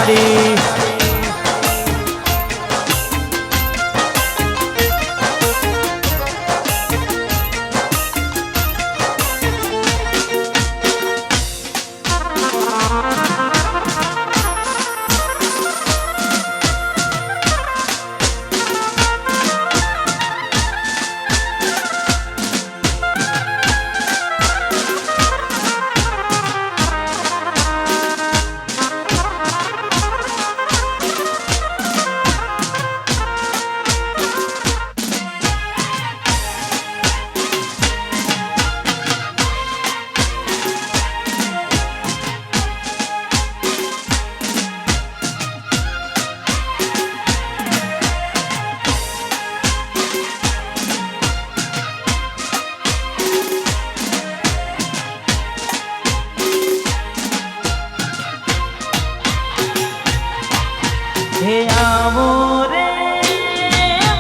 મારી હે આવો રે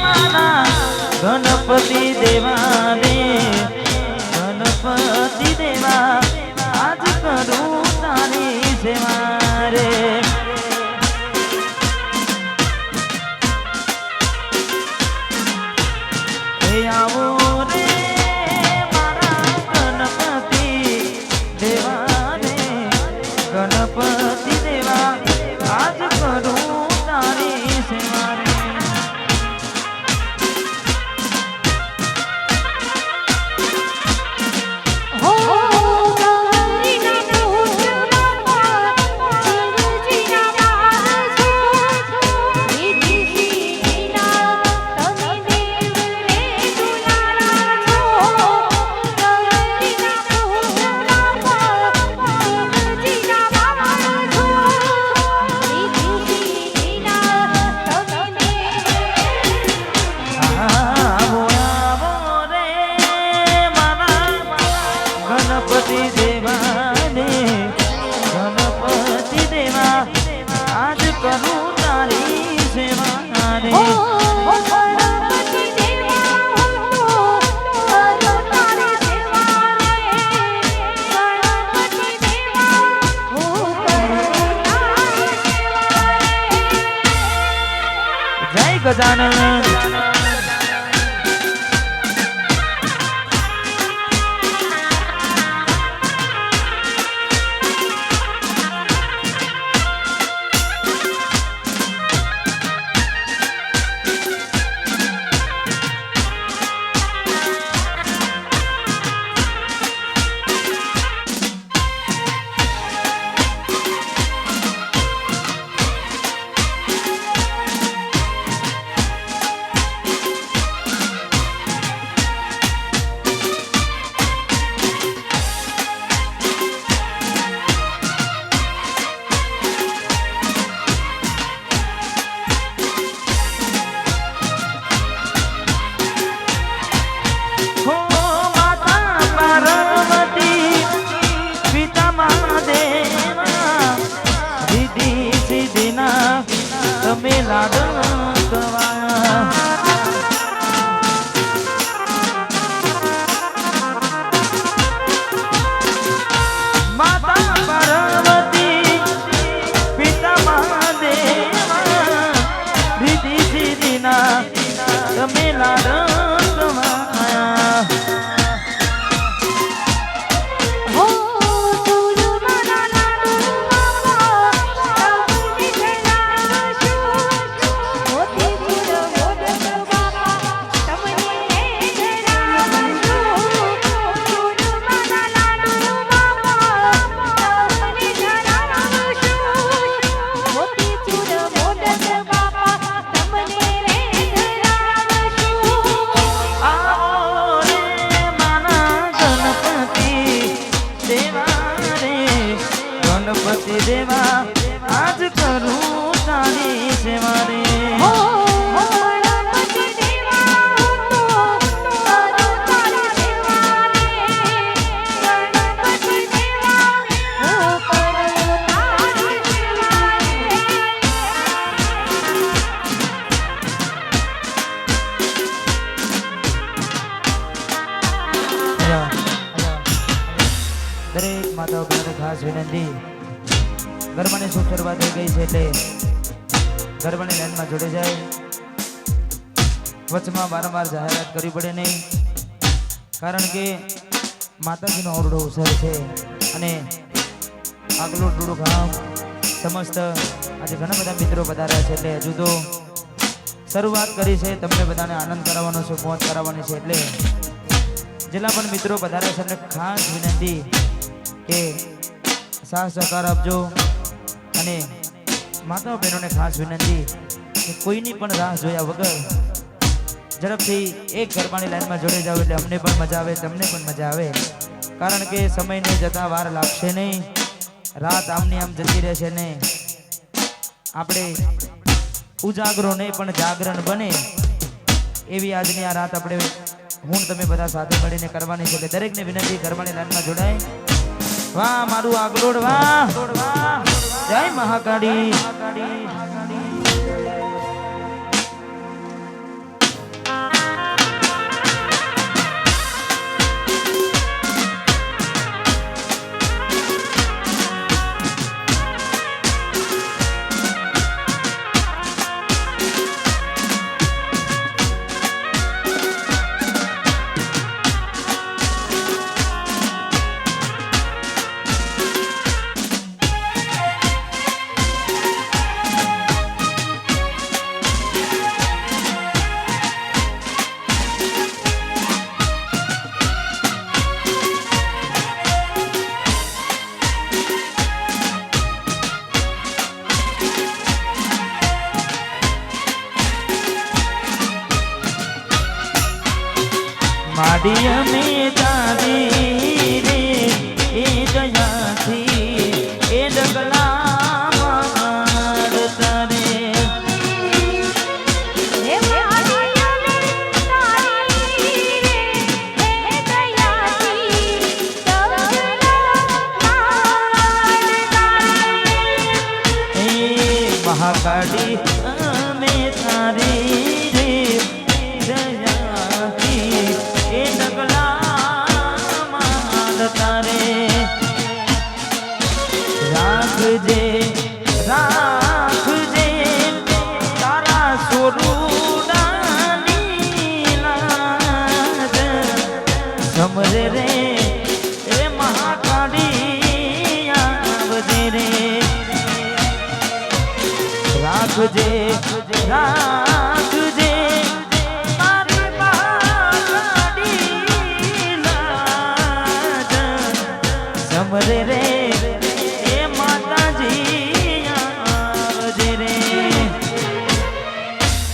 મારા ગણપતિ દેવા રે ગણપતિ દેવા આજ કરું તારી સેવા રે હે આવો રે મારા ગણપતિ દેવા રે ગણપતિ દેવા આજ કરું ગજાનન ગણપતિ દેવા આજ કરું તારી સેવા રે દરેક માતાઓ બહેનો ખાસ વિનંતી ગરબાની શુભ શરૂઆત થઈ ગઈ છે એટલે ગરબાની લાઈનમાં જોડી જાય. વચમાં વારંવાર જાહેરાત કરવી પડે નહીં, કારણ કે માતાજીનો ઓરડો ઉછેર છે અને આગલું ડુડું ગામ સમસ્ત આજે ઘણા બધા મિત્રો પધાર્યા છે. એટલે હજુ તો શરૂઆત કરી છે, તમને બધાને આનંદ કરાવવાનો છે, મોજ કરાવવાની છે. એટલે જેટલા પણ મિત્રો પધાર્યા છે એમને ખાસ વિનંતી કે સાથ સહકાર આપજો અને માતા બહેનોને ખાસ વિનંતી કે કોઈની પણ રાહ જોયા વગર ઝડપથી એક ગરબાની લાઈનમાં જોડી જાવ એટલે અમને પણ મજા આવે, તમને પણ મજા આવે. કારણ કે સમયને જતા વાર લાગશે નહીં, રાત આમની આમ જતી રહેશે ને. આપણે ઉજાગરો નહીં પણ જાગરણ બને એવી આજની આ રાત આપણે હું તમે બધા સાથે મળીને કરવાની છે. એટલે દરેકને વિનંતી ગરબાની લાઈનમાં જોડાય. વાહ મારું આગલોડ, વાહ જય મહાકાળી. માડી અમે જાવી રે એ દયાથી એ ડગલા મારતા રે. હે માડી અમે તારી રે એ દયાથી ડગલા મારતા એ રે. મહાકાળી અમે તારી રે દયાથી એ ડગલા મારતા રે. રાખજે રાખજે તારા સોરુડાની લાજ સમરે રે એ મહાકાળી આવજે રે. રાખજે રાખજે મારી મહાકાળી લાજ સમરે રે એ માતાજી આવજે રે.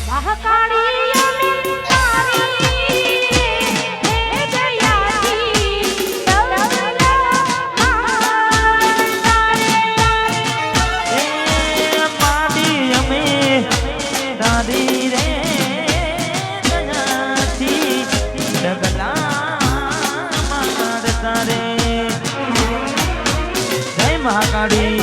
મહાકાળી અમે તારી રે એ દયાથી ડગલા મારતા રે. એ માડી અમે તારી રે દયાથી ડગલા મારતા રે. જય મહાકાળી.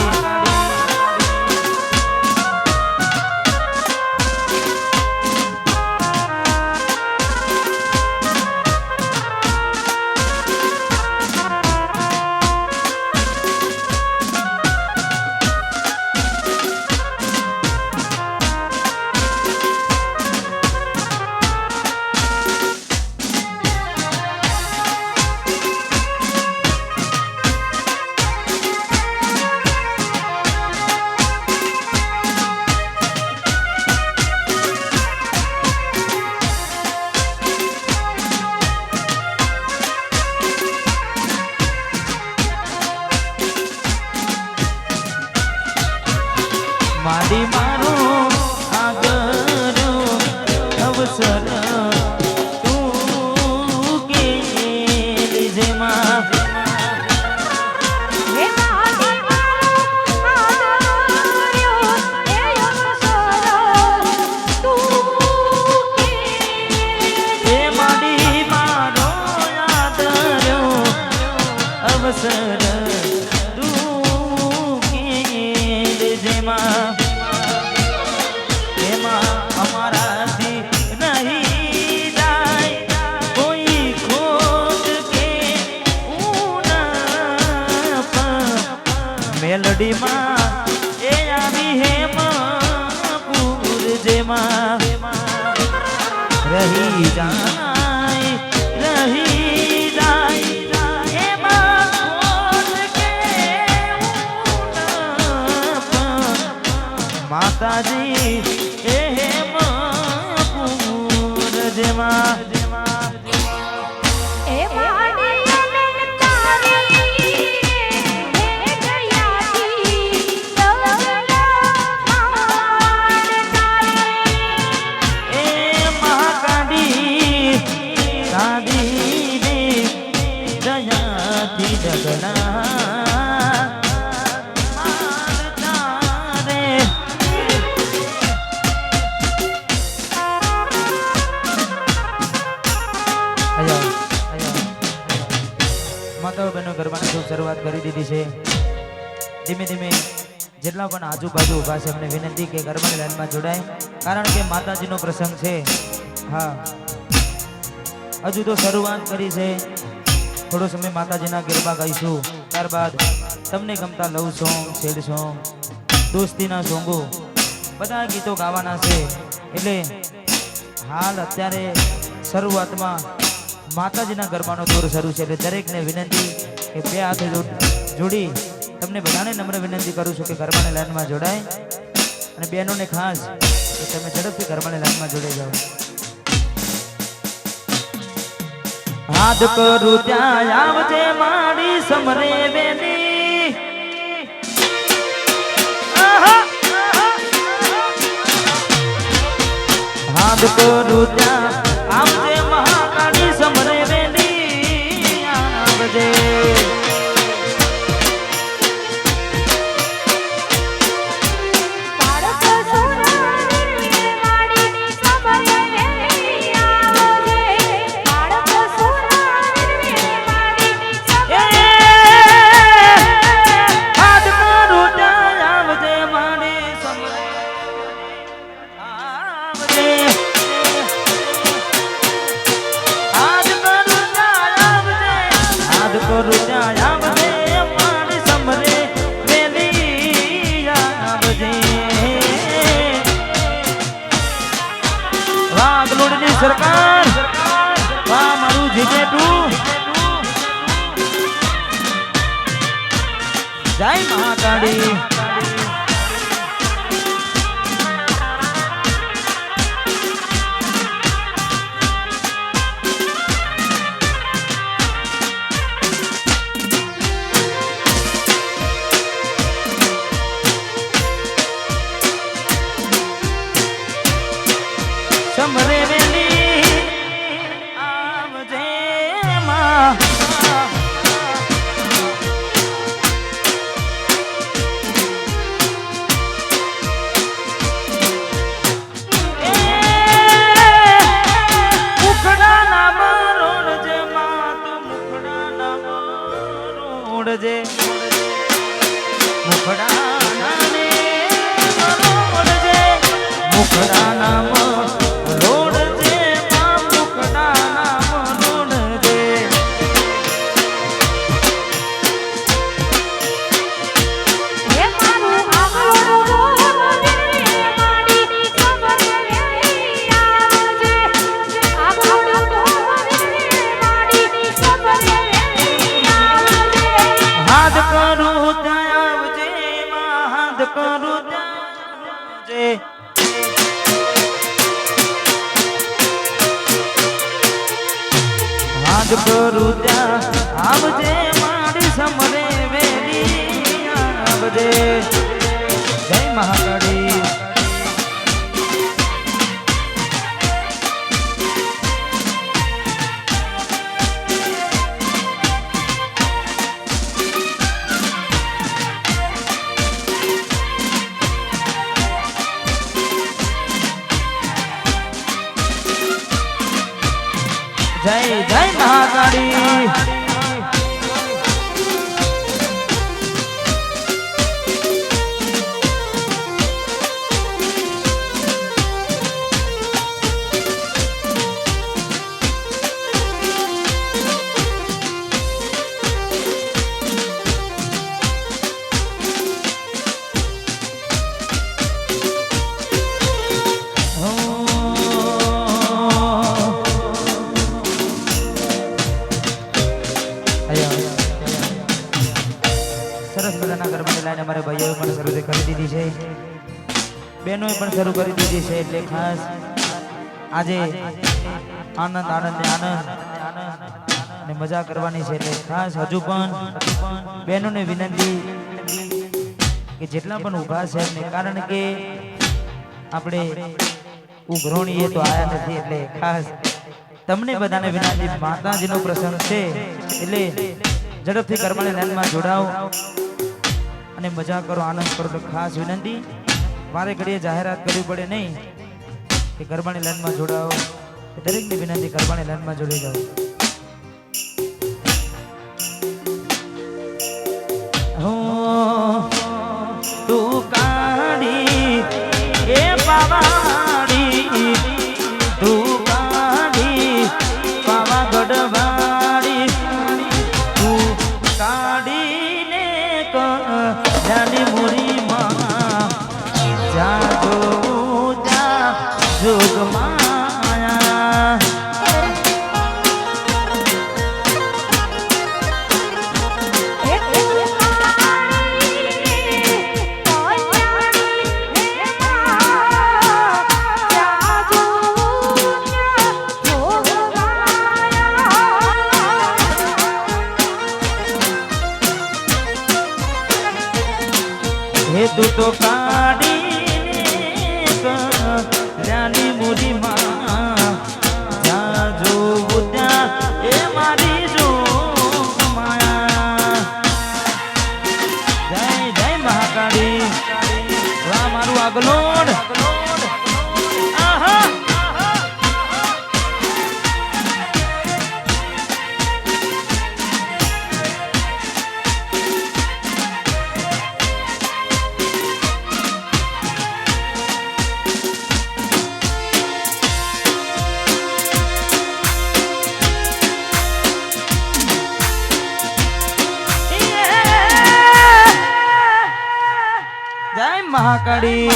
જેમાં રહી જાય એમાં કોણ કેવું માતાજી એમાં પૂર જેમાં એ માડીને તારી હે દયાથી એ મહાકાળી કાળી દયાથી જગના મારતા રે. માતાઓ બહેનો ગરબાની ખૂબ શરૂઆત કરી દીધી છે. ધીમે ધીમે જેટલા પણ આજુબાજુ ઊભા છે એમને વિનંતી કે ગરબાની લાઈનમાં જોડાય, કારણ કે માતાજીનો પ્રસંગ છે. હા, હજુ તો શરૂઆત કરી છે. થોડો સમય માતાજીના ગરબા ગાઈશું, ત્યારબાદ તમને ગમતા લવ સોંગ, સેડ સોંગ, દોસ્તીના સોંગો બધા ગીતો ગાવાના છે. એટલે હાલ અત્યારે શરૂઆતમાં માતાજીના ગરબાનો દોર શરૂ છે. એટલે દરેકને વિનંતી કે બે હાથ જોડી તમને બધાને નમ્ર વિનંતી કરું છું કે ગરબાની લાઈનમાં જોડાય, અને બહેનોને ખાસ કે તમે ઝડપથી ગરબાની લાઈનમાં જોડાઈ જાઓ. હાથ કરું ત્યાં આવજે મારી સમરે બેની, હાથ કરું ત્યાં આવજે મહાકાળી સમરે બેની આવજે. બાળક સોનાની વાડીની સમરે વેલી આવજે બાળક સોનાની વાડીની સમરે હાથ કરું ત્યાં આવજે મારી સમરે આવજે. હાથ કરું ત્યાં આવજે, હાથ કરું ત્યાં આવજે મારી સમરે વેલી આવજે. વાહ ગલોડની સરકાર, વાહ મારું જીજેટું, જય મહાકાળી. સમરે વેલી આવજે માં, મુખડાના મરોડજે માં, તું મુખડાના મરોડજે, મુખડાના ને મરોડજે, મુખડાના મરોડજે માં, મુખડાના મરોડજે. હે મારું આગળ વીરને વાડીની સમરે વેલી આવજે આગળ વીરને વાડીની સમરે વેલી આવજે. હાથ કરું ત્યાં આવજે માં, હાથ કરું ત્યાં આવજે. હાથ કરું ત્યાં આવજે મારી સમરે વેલી આવજે. જય મહાકાળી. જય જય મહાકાળી. શરૂ કરી દીધી છે એટલે ખાસ આજે આનંદ આનંદ ને આનંદ ને મજા કરવાની છે એટલે ખાસ હજુ પણ બહેનોને વિનંતી કે જેટલા પણ ઊભા છે એમને, કારણ કે આપણે ઉઘરોણીએ તો આયા નથી એટલે ખાસ તમને બધાને વિનંતી, માતાજીનો પ્રસંગ છે એટલે ઝડપથી ગરબાની લાઈનમાં જોડાઓ અને મજા કરો, આનંદ કરો. તો ખાસ વિનંતી, મારે ઘડીએ જાહેરાત કરવી પડે નહીં કે ગરબાની લાઈનમાં જોડાઓ. દરેકને વિનંતી ગરબાની લાઈનમાં જોડી જાઓ. તું કાઢી એ પાવાડી, તું કાઢી પાવાગઢ વાળી, તું કાઢીને કલ્યાણી મુરીમાં જાજો જા જોગમાયા. હે તું તો કાઢીને કલ્યાણી મુરીમાં જાજો ત્યાં એ મારી જોગમાયા. જય જય મહાકાળી, વાહ મારું આગલોડ. આહા જય મહાકાળી.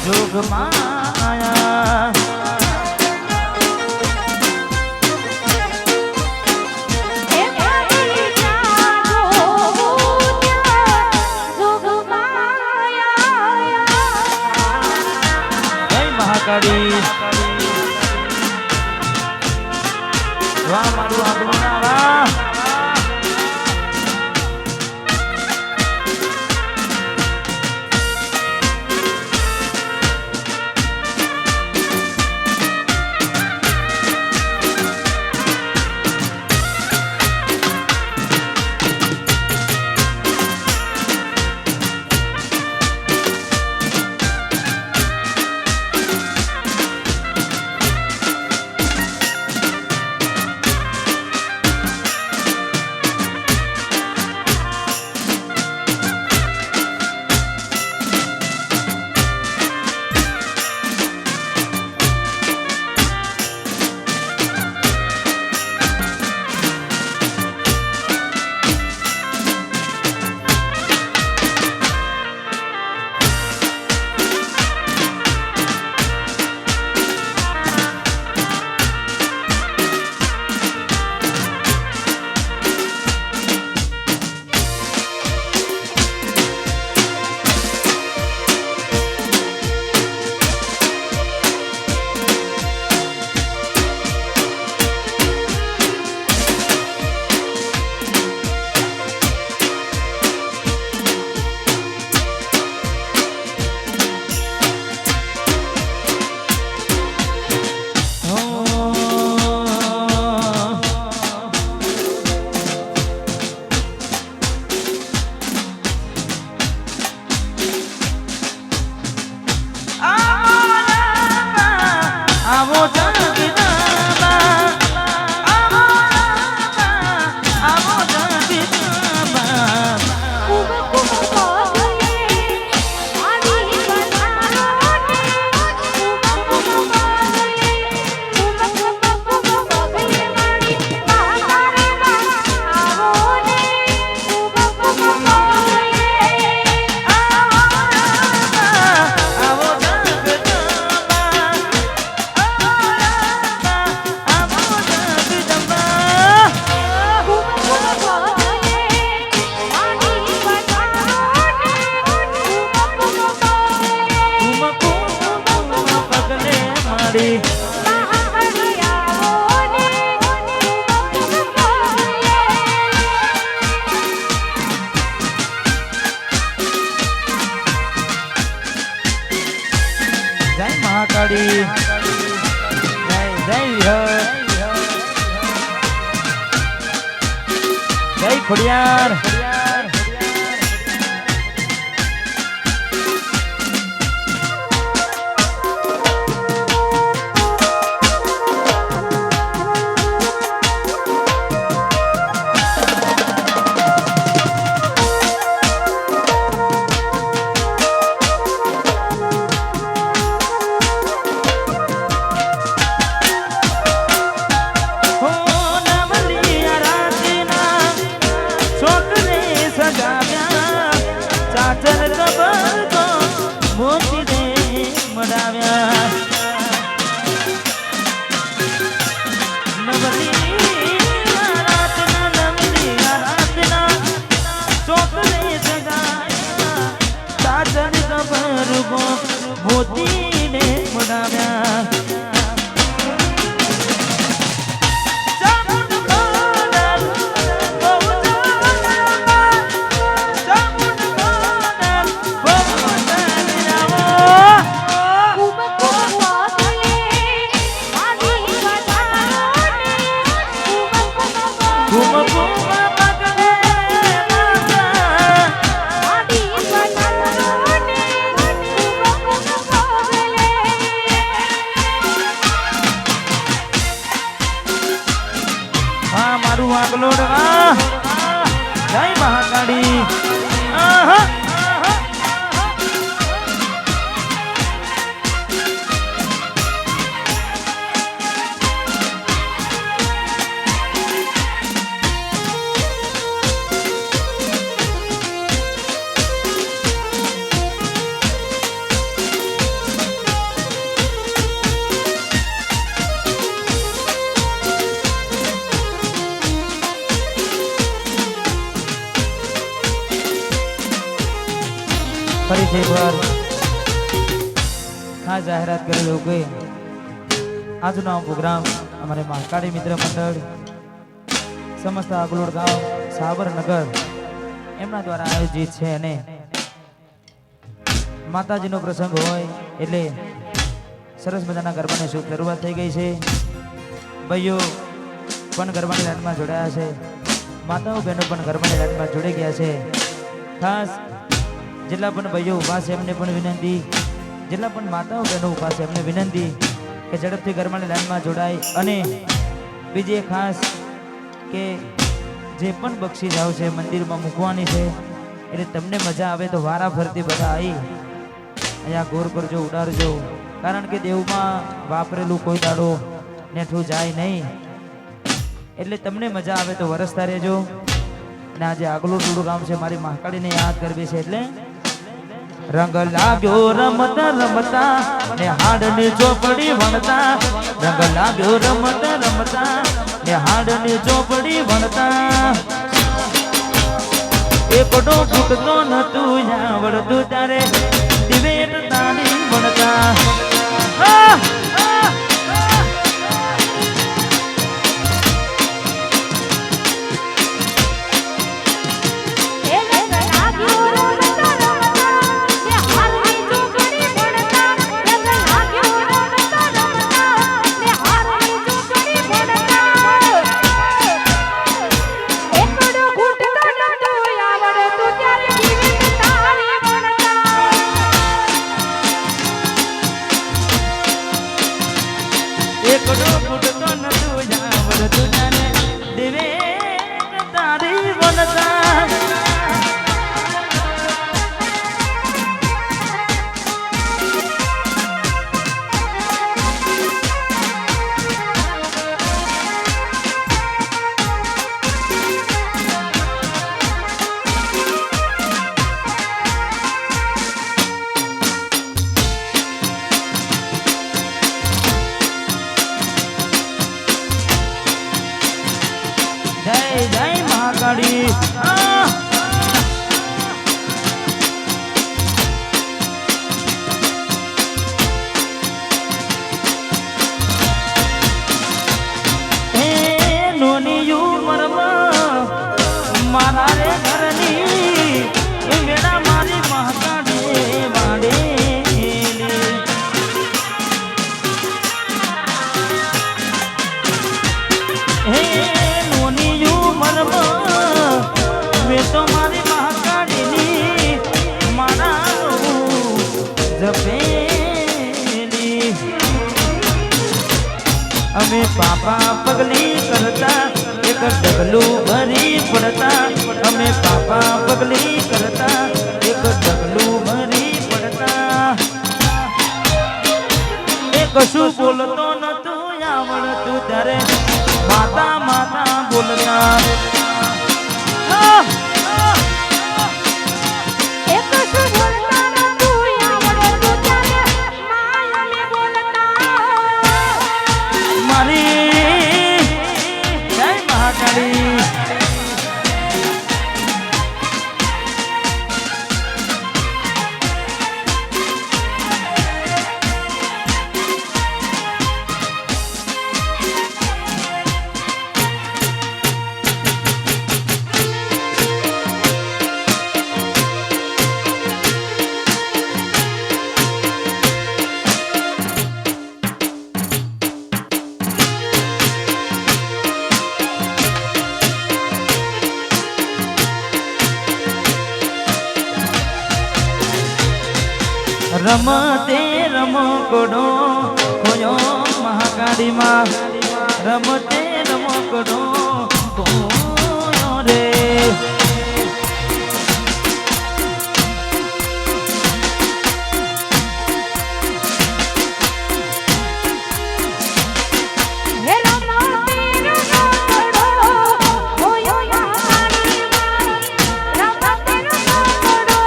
જોગમાયા. જય મહાકાળી, વાહ મારું આગલું ના વાહ. મહાકાળી જય જય જય ખોડિયાર મોતીને મડાવ્યા મારું આગલોડ જય મહાકાળી ફરીથી એકવાર ખાસ જાહેરાત કરી દઉં કે આજનો પ્રોગ્રામ અમારે મહાકાળી મિત્ર મંડળ સમસ્ત આગલોડ ગામ સાબરનગર એમના દ્વારા આયોજિત છે અને માતાજીનો પ્રસંગ હોય એટલે સરસ મજાના ગરબાની શુભ શરૂઆત થઈ ગઈ છે. ભાઈઓ પણ ગરબાની લાઈનમાં જોડાયા છે, માતાઓ બહેનો પણ ગરબાની લાઈનમાં જોડાઈ ગયા છે. ખાસ જેટલા પણ ભાઈઓ ઉભા છે એમને પણ વિનંતી, જેટલા પણ માતાઓ બહેનો ઉભા છે એમને વિનંતી કે ઝડપથી ગરબાની લાઈનમાં જોડાય. અને બીજી ખાસ કે જે પણ બક્ષીસ આવશે મંદિરમાં મૂકવાની છે એટલે તમને મજા આવે તો વારા ફરતી બધા આવી અહીંયા ગોર કરજો, ઉડાડજો. કારણ કે દેવમાં વાપરેલું કોઈ દાડો નેઠું જાય નહીં, એટલે તમને મજા આવે તો વરસતા રહેજો. અને આજે આગલું ટૂડું ગામ છે, મારી મહાકાળીને યાદ કરવી છે એટલે રંગ લાગ્યો રમતા રમતા ને હાડની ચોપડી વણતા, રંગ લાગ્યો રમતા રમતા ને હાડની ચોપડી વણતા. એકડો ફૂટતો નતું આવડતું તારે દિવેટ તારી વણતા. તડપેલી અમે પાપા પગલી કરતા એક ડગલું ભરી પડતા અમે પાપા પગલી કરતા એક ડગલું ભરી પડતા એ કશું બોલતો નતું આવડતું ત્યારે માતા માતા બોલતા એક શું બોલતા નતું આવડતું ત્યારે માયાને બોલતા મારી જય મહાકાળી રમતે રમકડો ખોયો મહાકાળીમાં રમતે રમકડો ખોયો રે હે રમતે રમકડો ખોયો મહાકાળીમાં રમતે રમકડો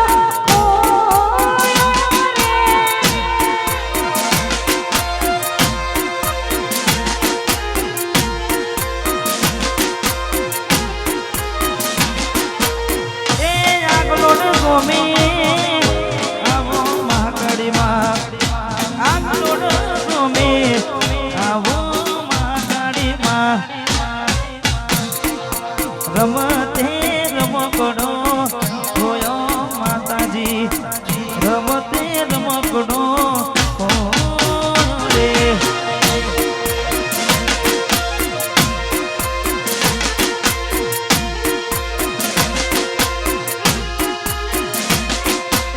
ખોયો એ આગલો ગોમે આવો મહાકાળીમાં આગલો ગોમે આવો મહાકાળીમાં રમતે રમકડો ખોયો માતાજી રમતે રમકડો ખોયો રે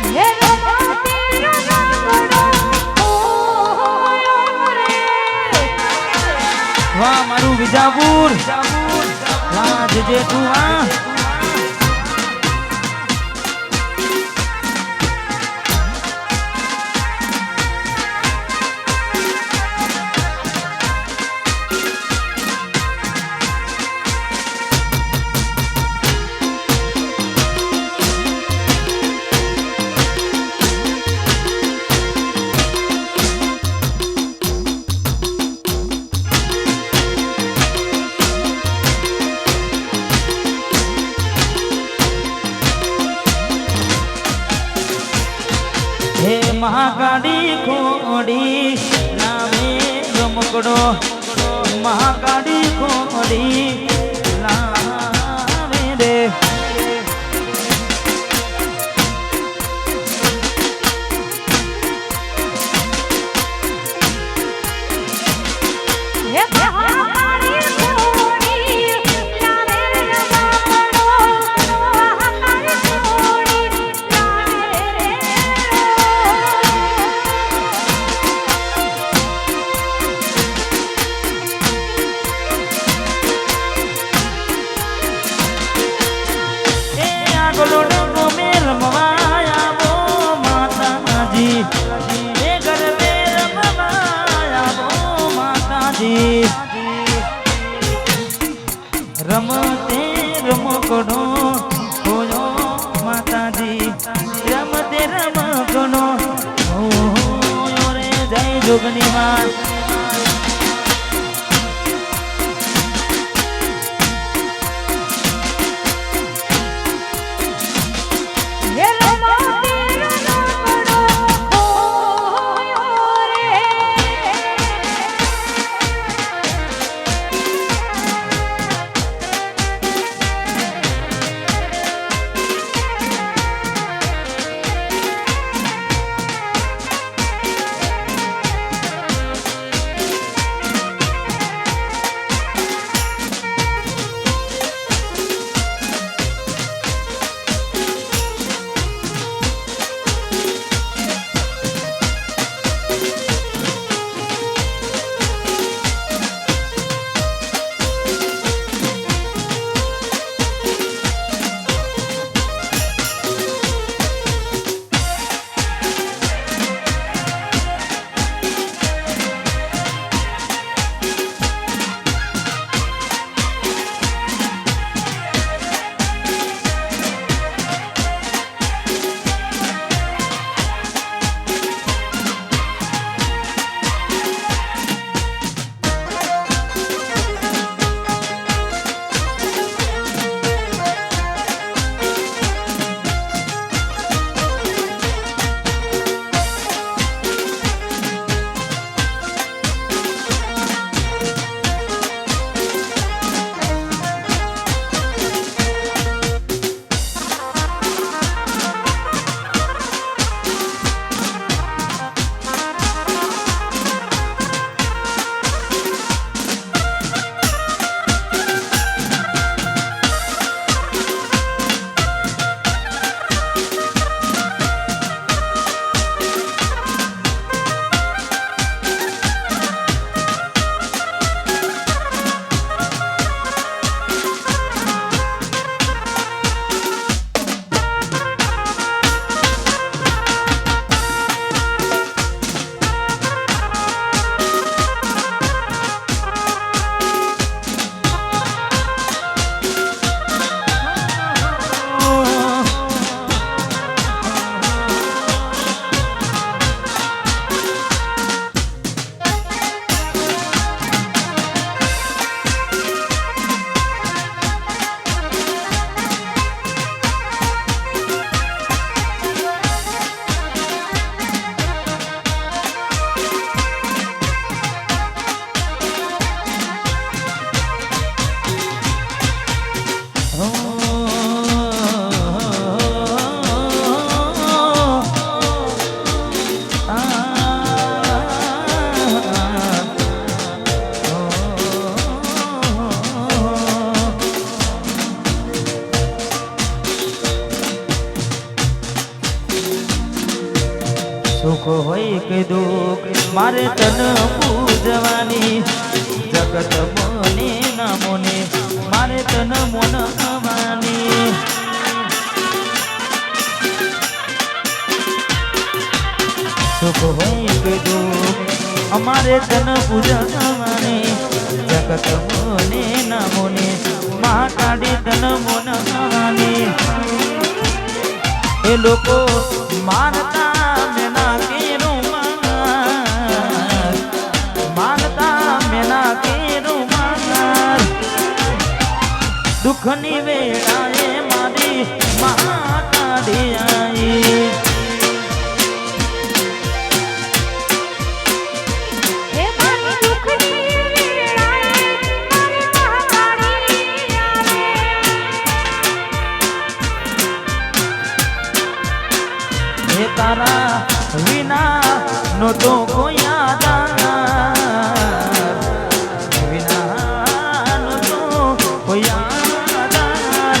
હે રમતે રમકડો ખોયો રે વાહ મારું વિજાપુર વાહ જજે તું આ હે મહાકાળી ખોડી નામે રમકડો મહાકાળી ખોડી લાવે રે હે મહાકાળી ખોડી લાવે રમકડો મહાકાળી ખોડી લાવે રે એ આગલો ગોમે રમવા આવો માતાજી એ ગરબે રમવા આવો માતાજી રમતે રમકડો ખોયો માતાજી રમતે રમકડો ખોયો રે જય જોગની માં હે રમતે રમકડો ખોયો રે સુખ હોય કે દુઃખ મારે તન પૂજવાની જગત મોને ના મોને મારે તન મોનવાની સુખ હોય કે દુઃખ અમારે તન પૂજવાની જગત મોને ના મોને મહાકાળી તન મોનવાની એ લોકો માનતા મેના કે રૂમાલ માનતા મેના કે રૂમાલ દુઃખની વેળાએ મારી મહાકાળી આવી હે મારી દુઃખની વેળાએ મારી મહાકાળી આવે હે તારા વિના નો તો કોઈ આધાર વિના નો તો કોઈ આધાર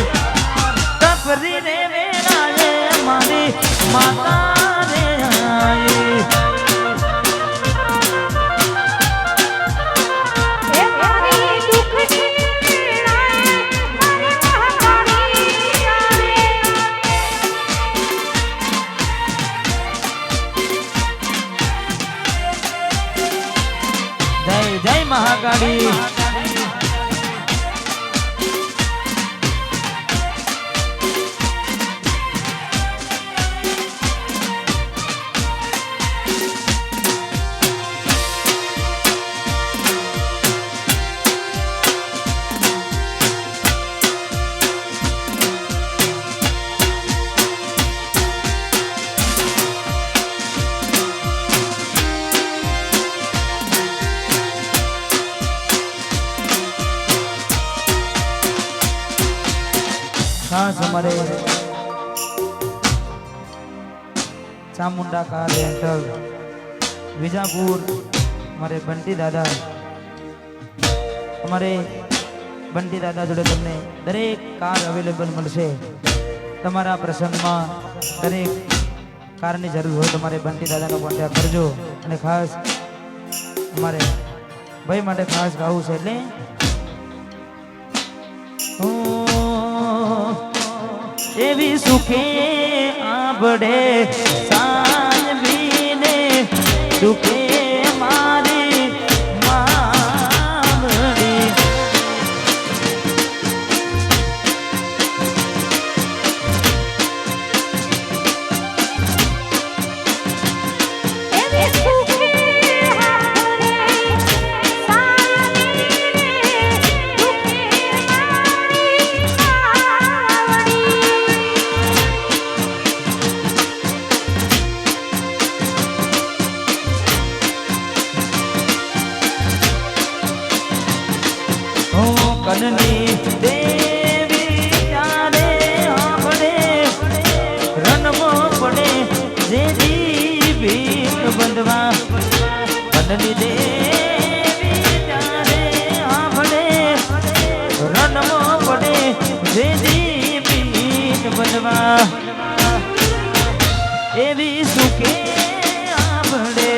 તપરી રે વેરાએ મારી માતા રે આઈ હે મારી દુઃખની વેળાએ મારી મહાકાળી આવે જય જય મહાકાળી ખાસ અમારે ચામુંડા કાર રેન્ટલ વિજાપુર અમારે બંટી દાદા અમારે બંટી દાદા જોડે તમને દરેક કાર અવેલેબલ મળશે તમારા પ્રસંગમાં દરેક કારની જરૂર હોય તમારે બંટી દાદાનો કોન્ટેક્ટ કરજો અને ખાસ અમારે ભાઈ માટે ખાસ ગાવું છે એટલે એવી સુખે આબડે સાંજવીને સુખે મારી મામડી એવી સુખે હારે સાયમીને દુઃખે મારી માવડી કનની દેવી ત્યારે આપણે રનમો પડે જે જીવીત બંધવા કનની દેવી ત્યારે આપણે રનમો પડે જે જીવીત બંધવા એવી સુખે આપણે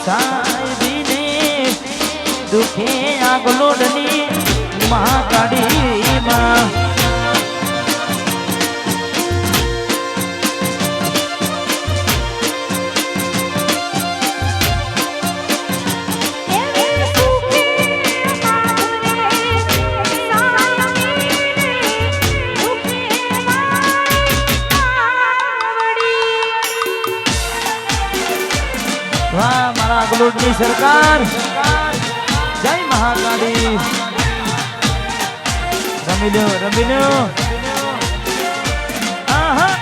સાહેબીને દુખે આગલોડની મહાકાળીમાં એવી સુખે હારે સાયમીને દુઃખે મારી માવડી વાહ મારા આગલોડની સરકાર જય મહાકાળી રમી લ્યો આહા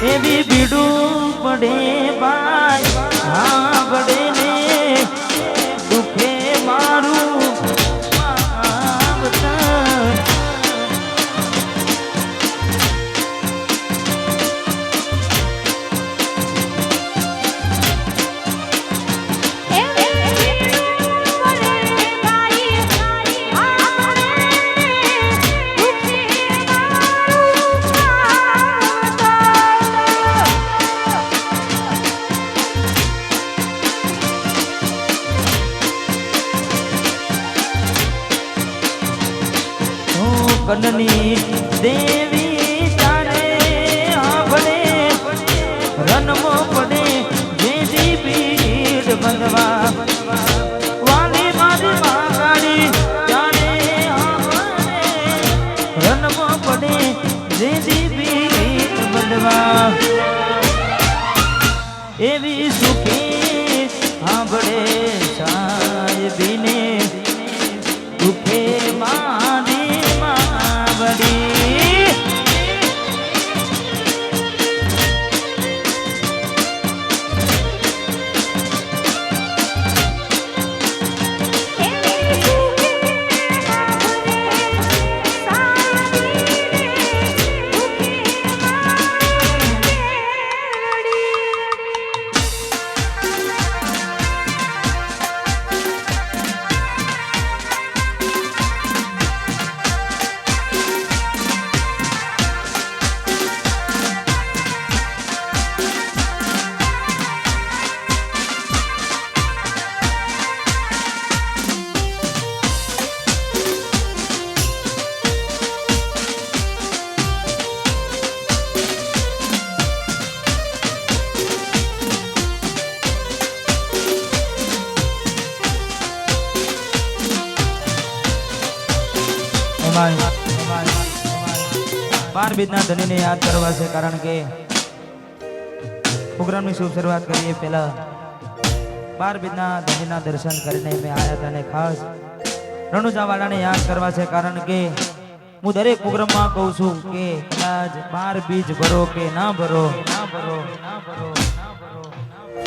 એવી બીડું પડે ભાઈ હા પડે ને કનની દેવી તારે આભળે રનમો પડે જેથી પીઠ બંધવા વાલી મારી માગાડી તારે આભળે રનમો પડે જેથી પીઠ બંધવા એવી સુખી આભળે સાહેબીને દુખે મારી માવડી એવી સુખી આભળે સાહેબીને દુખે મારી બાર બીજના ધણીને યાદ કરવા છે કારણ કે પ્રોગ્રામની શુભ શરૂઆત કરીએ પહેલા બાર બીજના ધણીના દર્શન કરીને મેં આવ્યા હતા અને ખાસ રણુજાવાલાને યાદ કરવા છે કારણ કે હું દરેક પ્રોગ્રામમાં કહું છું કે કદાચ 12 બીજ ભરો કે ના ભરો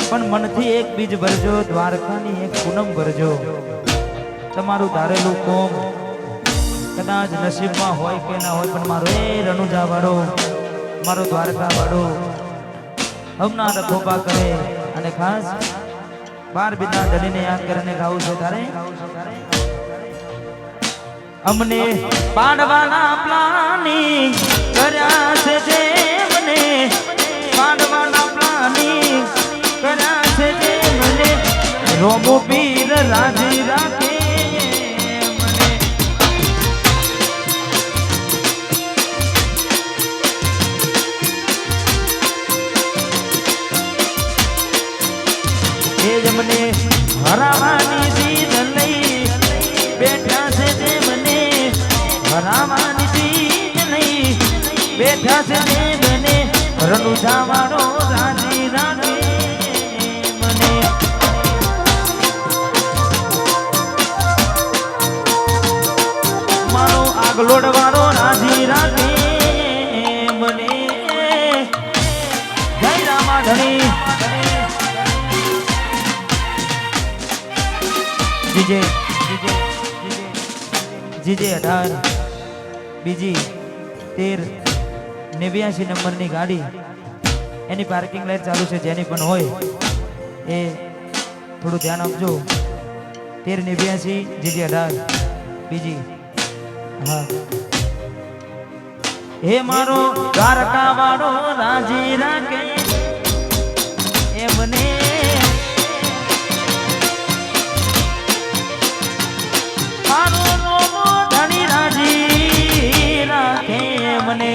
પણ મનથી એક બીજ ભરજો, દ્વારકાની એક પૂનમ ભરજો. તમારું ધારેલું કોમ કદાચ નસીબમાં હોય કે ના હોય પણ મારો એ રણુજા વાળો મારો દ્વારકા વાળો હમણાં રખોપા કરે અને ખાસ 12 બીજના ધણીને યાદ કરીને ગાવું છે તારે અમને પાડવાના પ્લાનિંગ કર્યા છે જે મને પાડવાના પ્લાનિંગ કર્યા છે જે મને રોમો પીર રાજી રાખે મને હરાવાની જીદ લઈ બેઠા છે તે મને હરાવાની જીદ લઈ બેઠા છે તે મને રણુજા વાળો રાજી રાખે મને મારો આગલોડ વાળો રાજી રાખે મને જય રામા ધણી જીજે 18 બીજી 13 89 નંબરની ગાડી એની પાર્કિંગ લાઈટ ચાલુ છે જેની પણ હોય એ થોડું ધ્યાન આપજો 13 89 જીજે 18 બીજી હા હે મારો દ્વારકા વાળો રાજી રાખે એ મને મને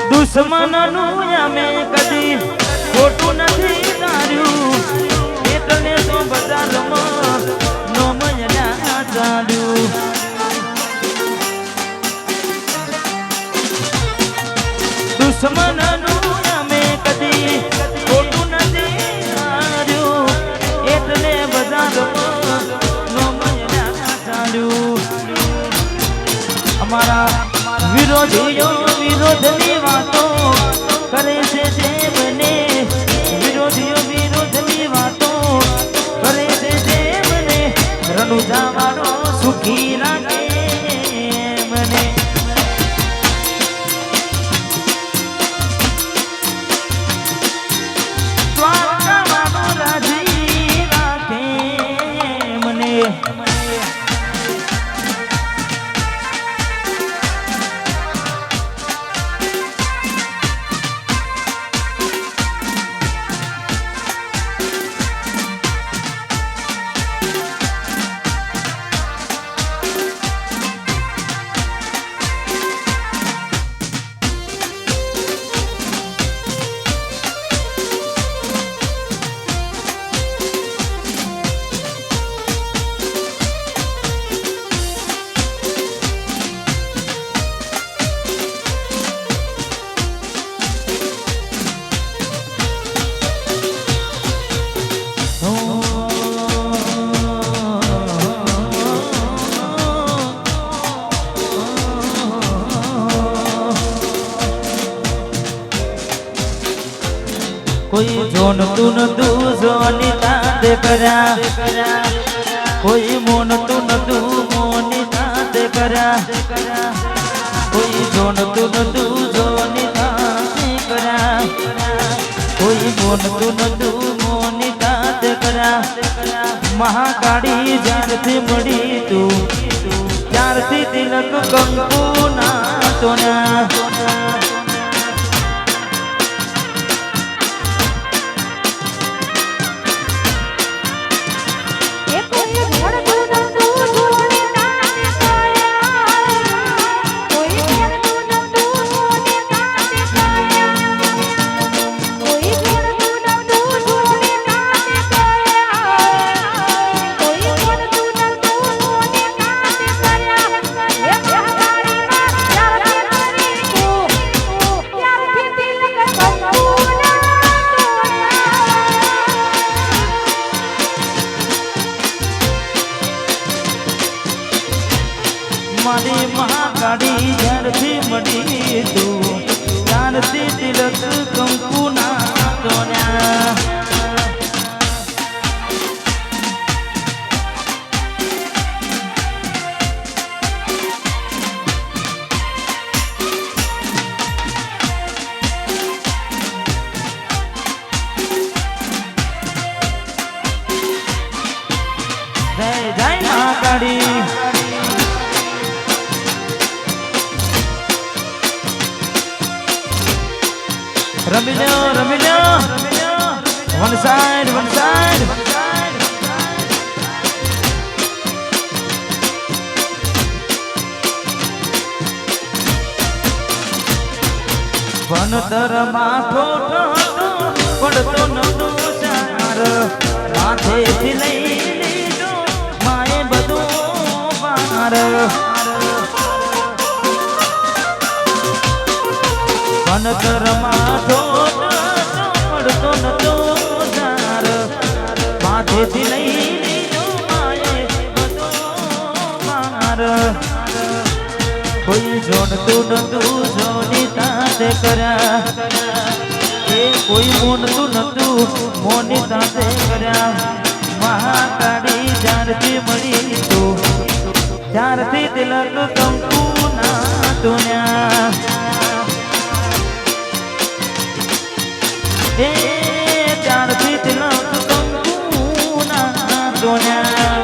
દુશ્મનનું અમે કદી ખોટું નથી ધાર્યું એટલે તો બજારમાં નોમયના ચાલ્યું દુશ્મનનું અમે કદી ખોટું નથી ધાર્યું એટલે બજારમાં નોમયના ચાલ્યું અમારા વિરોધીઓ વિરોધની વાતો કરે છે જેમને વિરોધીઓ વિરોધની વાતો કરે છે જેમને રણુજા વાળો સુખી રાખે મને દ્વારકા વાળો રાજી રાખે મને કોઈ જોનતું નતું જોની તાતે કર્યા કોઈ મોનતું નતું મોની તાતે કર્યા કોઈ જોનતું નતું જોની તાતે કર્યા કોઈ મોનતું નતું મોની તાતે કર્યા મહાકાળી જ્યારથી મળી તું ત્યારથી તિલક કંકુ ના તોના મારી મહાકાળી જ્યારથી મળી તું ત્યારથી તિલક કંકુ ના તોન્યા જય જય Mahakali Ramilho, one side, one side. ભણતર માથો પડતો નતો ચાર માથેથી લઈ લીધો માએ બધું પાર ભણતર માથો પડતો નતો ચાર માથેથી લઈ લીધો માએ બધું પાર કોઈ જોડતું નતું જોની તાતે કર્યા એ કોઈ મોનતું નતું મોની તાતે કર્યા મહાકાળી જ્યારથી મળી તું ત્યારથી તિલક કંકુ ના તુન્યા એ ત્યારથી તિલક કંકુ ના તુન્યા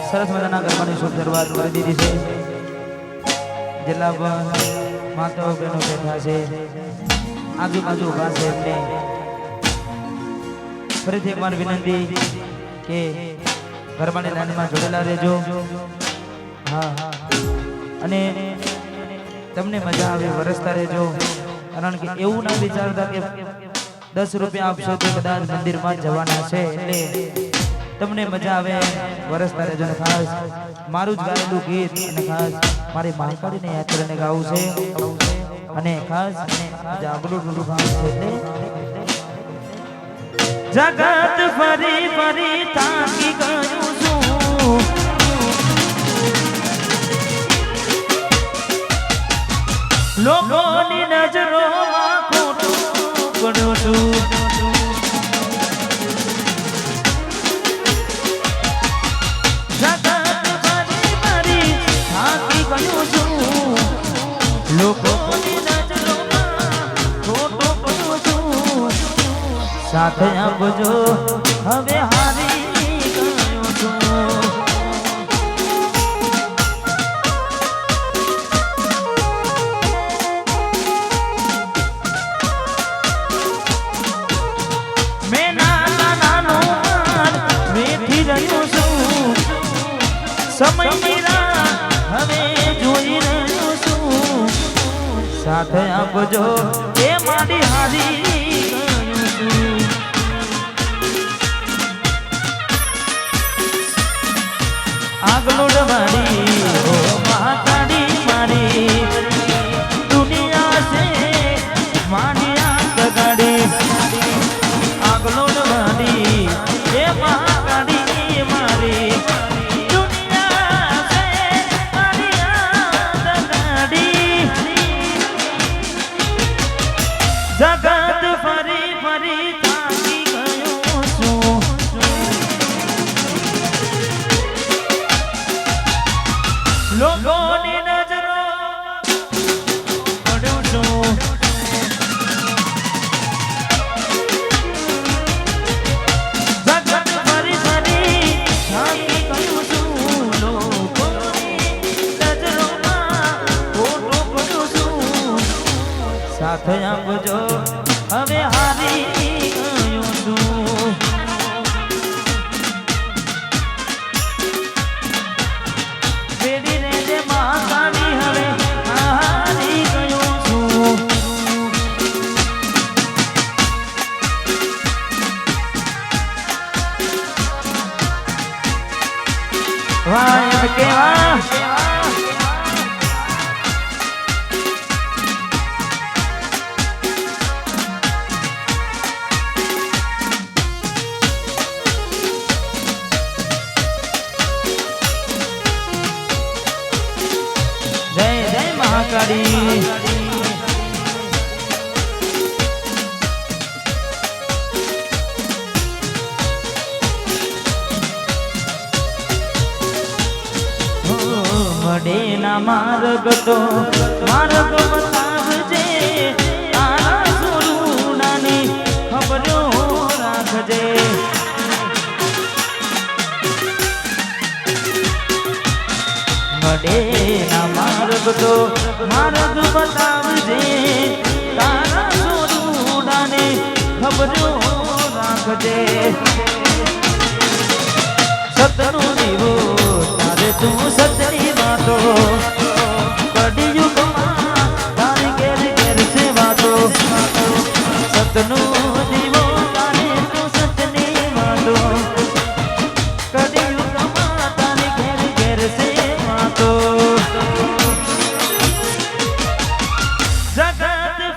સરસ મજાના ગરબાની શુભ શરૂઆત કરી દીધી છે. જેટલા પણ માતાઓ બહેનો બેઠા છે આજુબાજુ ઉભા છે એમને ફરીથી એકવાર વિનંતી કે ગરબાની લાઈનમાં જોડેલા રહેજો. હા અને તમને મજા આવે વરસતા રહેજો. કારણ કે એવું ના વિચારતા કે 10 રૂપિયા આપશો તો કદાચ મંદિરમાં જવાના છે. એટલે તમને મજા આવે વરસતા રહેજો. ને ખાસ મારું જ ગાયેલું ગીત અને ખાસ મારી મહાકાળીને યાદ કરીને ગાવું છે. અને ખાસ જાગલું ડુડું ગાવું છે. એટલે જગત ફરી ફરી થાકી ગયું છું, લોકોની નજરોમાં ખોટું પડ્યો છું. જગત ફરી ફરી થાકી ગયું છું, લોકોની નજરોમાં ખોટું પડ્યો છું. સાથે આપજો હવે હારી ગયો છું. મેં નાનો વેઠી રહ્યો છું, સમયની રાહ હવે જોઈ રહ્યો છું. સાથે આપજો એ મારી હારી ગયો છું. આગલોડ મારી ઓ મહાકાળી મારી દુનિયા છે મારી આંખ ગાડી. આગલોડ મારી એ મહાકાળી મારી દુનિયા છે મારી આંખ ગાડી. જગત ફરી ફરી થાકી ગયો છું, લોકોની નજરો પડ્યો છું. જગત ફરી ફરી થાકી ગયું છું, લોકોની નજરોમાં ખોટો પડ્યો છું. સાથે આપજો હવે હારી ગયો છું. પેડી રેજે મહાકાળી હવે હારી ગયો છું. વાહ એમ કેવા જય જય મહાકાળી. મળેલા માર્ગ તો માર્ગ બતાવજે, તારા સોરુડાની ખબરો રાખજે. મળેલા માર્ગ તો માર્ગ બતાવજે, તારા સોરુડાને ખબરો રાખજે. સતનો દીવો તારે તું સતની વાતો, કડિયુગમાં તારી ઘેર ઘેર છે વાતો. સતનો દીવો તારે તું સતની વાતો, કડિયુગમાં તારી ઘેર ઘેર છે વાતો. જગત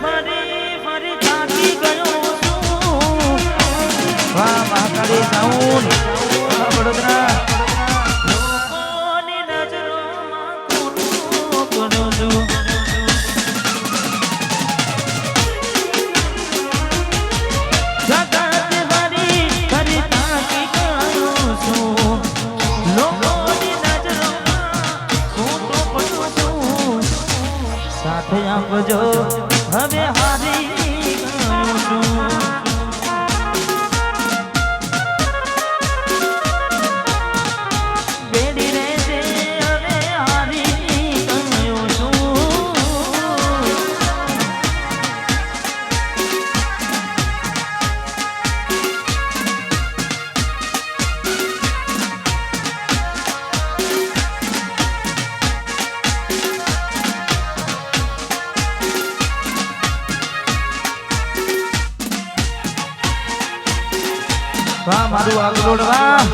ફરી ફરી થાકી ગયો છું. વાહ મહાકાળી સાઉન્ડ વડોદરા. લોકોની નજરોમાં ખોટું પડ્યો છું. જગત ફરી ફરી થાકી ગયો છું, લોકોની નજરોમાં ખોટું પડ્યો છું. સાથે આપજો હવે હારી ગયો છું. પેડી રેજે હવે હારી ગયો છું. વાહ મારું આગળ વાહ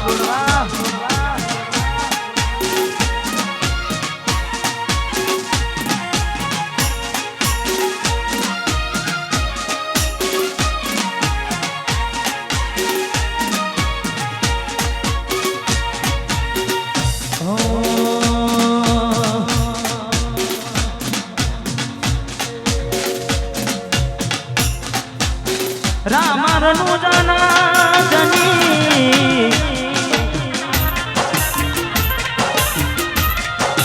રામરનું જાના જની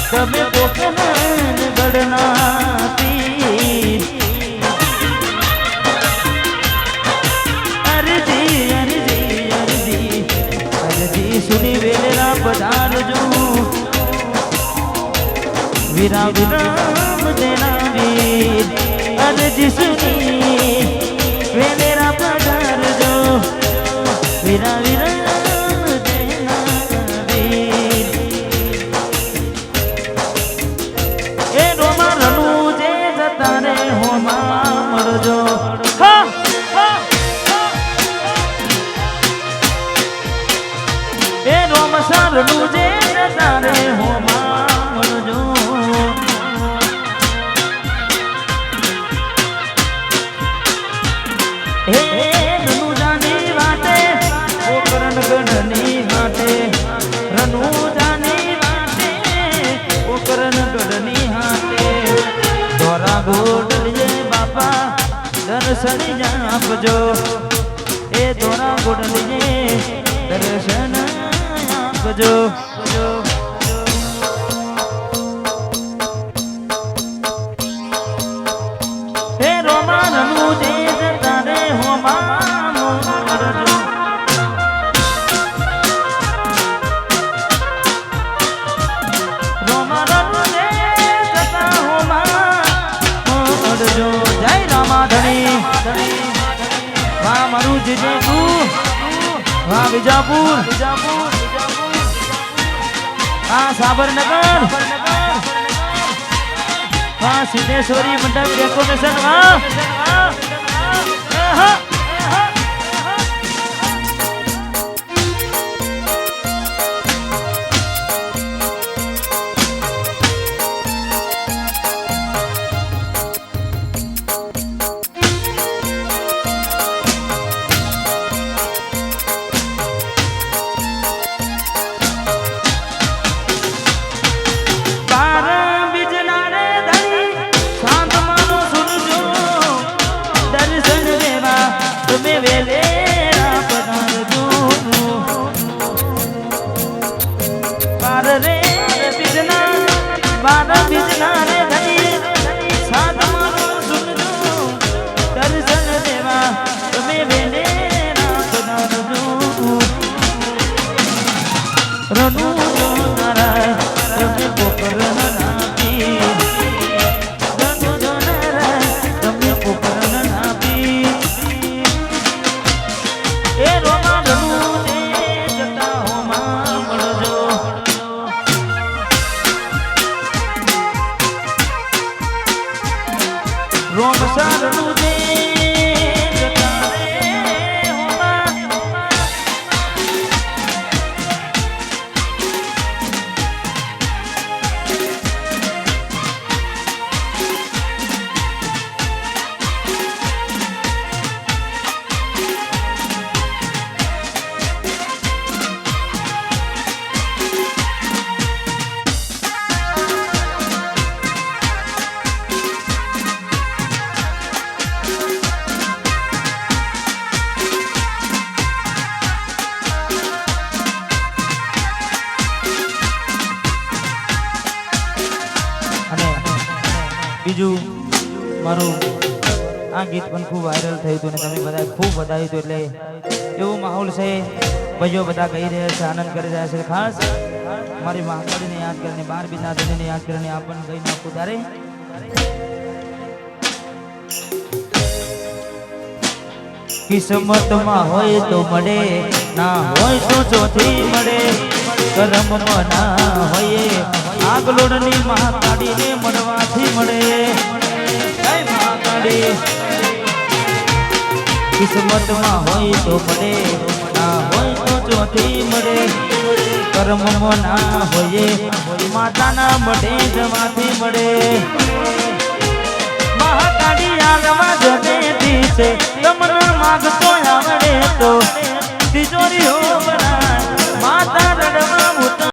તમે પોકન ગડના પીર અરજી અરજી અરજી અરજી સુની વેલેરા પધારજો વીરા વિરામ દેના વીર અરજી સુની વેલેરા પધારજો વીરા વિરામ દેના વીર એ રોમરનું જે જતા રે હોમાં મળજો હા એ રોમસરનું જે જતા રે હોમાં મળજો હે રનુજાની વાટે ઓ કરણગઢની હાટે રનુજાની વાટે ઓ કરણગઢની હાટે દોરા ગોડલીએ બાપા દર્શન આપજો એ દોરા ગોડલીએ દર્શન આપજો હે રોમાનું જે જતા રે હોમાં મળજો રોમાનું જે જતા હોમાં મળજો જય રામાધણી વાહ મારું જીજે તું વાહ વિજાપુર વાહ સાબરનગર વાહ સિદ્ધેશ્વરી મંડપ ડેકોરેશન વાહ બીજું મારું આ ગીત પણ ખૂબ વાયરલ થયું હતું અને તમે બધા ખૂબ વધાવ્યું હતું એટલે એવો માહોલ છે ભાઈઓ બધા કહી રહ્યા છે આનંદ કરી રહ્યા છે ખાસ મારી મહાકાળીને યાદ કરીને 12 બીજના ધણીને યાદ કરીને આપણને કહી નાખું ત્યારે કિસ્મતમાં હોય તો મળે ના હોય તો ચોથી મળે કરમમાં ના હોય આગલોડની મહાકાળીને મળવાથી મળે જય મહાકાળી કિસ્મતમાં હોય તો મળે ના હોય તો ચોથી મળે કર્મમાં ના હોઈએ માતાના મઢે જવાથી મળે મહાકાળી આગમાં જતી છે તમને માગતો આવડે તો તિજોરીઓ બનાય માતા રડવા